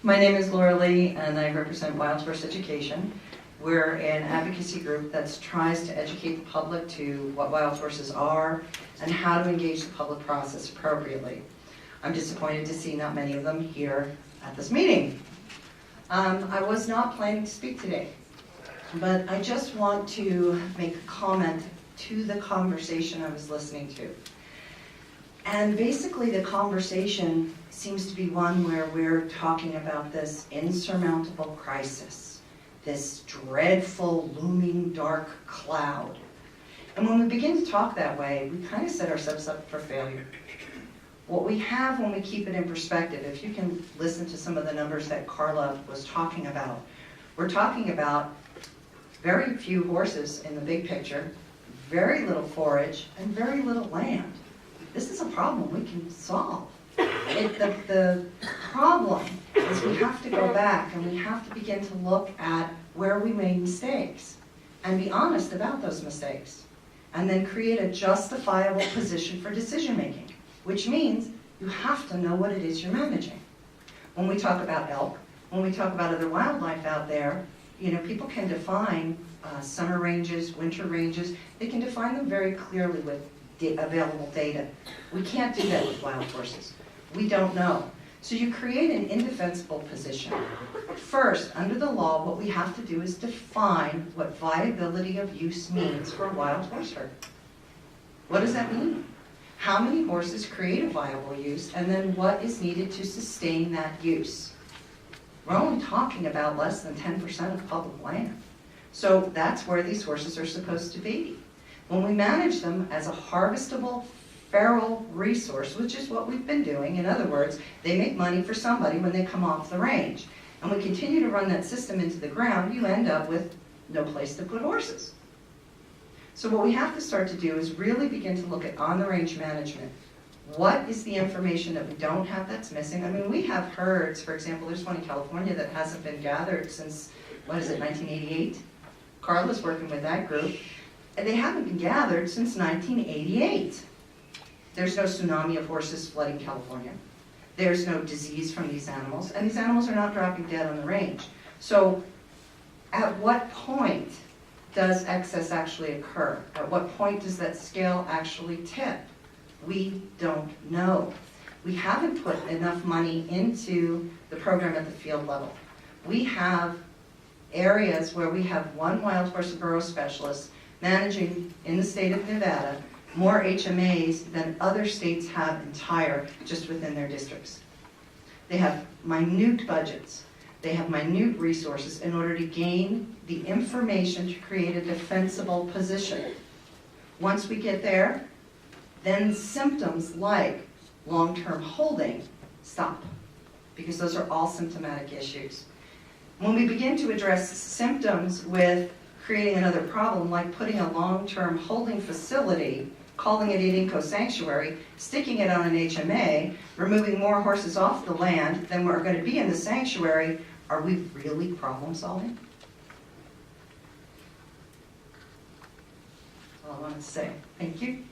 My name is Leigh, and I represent Wild Horse Education. We're an advocacy group that tries to educate the public to what wild horses are and how to engage the public process appropriately. I'm disappointed to see not many of them here at this meeting. I was not planning to speak today, but I just want to make a comment to the conversation I was listening to. And basically the conversation seems to be one where we're talking about this insurmountable crisis, this dreadful looming dark cloud. And when we begin to talk that way, we kind of set ourselves up for failure. What we have when we keep it in perspective, if you can listen to some of the numbers that Carla was talking about, we're talking about very few horses in the big picture, very little forage, and very little land. This is a problem we can solve. The problem is we have to go back and we have to begin to look at where we made mistakes and be honest about those mistakes, and then create a justifiable position for decision making, which means you have to know what it is you're managing. When we talk about elk, when we talk about other wildlife out there, people can define summer ranges, winter ranges. They can define them very clearly with available data. We can't do that with wild horses. We don't know. So you create an indefensible position. First, under the law, what we have to do is define what viability of use means for a wild horse herd. What does that mean? How many horses create a viable use, and then what is needed to sustain that use? We're only talking about less than 10% of public land. So that's where these horses are supposed to be. When we manage them as a harvestable feral resource, which is what we've been doing, in other words, they make money for somebody when they come off the range, and we continue to run that system into the ground, you end up with no place to put horses. So what we have to start to do is really begin to look at on-the-range management. What is the information that we don't have that's missing? I mean, we have herds, for example, there's one in California that hasn't been gathered since, 1988? Carla's working with that group. And they haven't been gathered since 1988. There's no tsunami of horses flooding California. There's no disease from these animals, and these animals are not dropping dead on the range. So at what point does excess actually occur? At what point does that scale actually tip? We don't know. We haven't put enough money into the program at the field level. We have areas where we have one wild horse and burro specialist managing, in the state of Nevada, more HMAs than other states have entire just within their districts. They have minute budgets. They have minute resources in order to gain the information to create a defensible position. Once we get there, then symptoms like long-term holding stop, because those are all symptomatic issues. When we begin to address symptoms with creating another problem, like putting a long-term holding facility, calling it an eco sanctuary, sticking it on an HMA, removing more horses off the land than are going to be in the sanctuary, are we really problem solving? That's all I wanted to say. Thank you.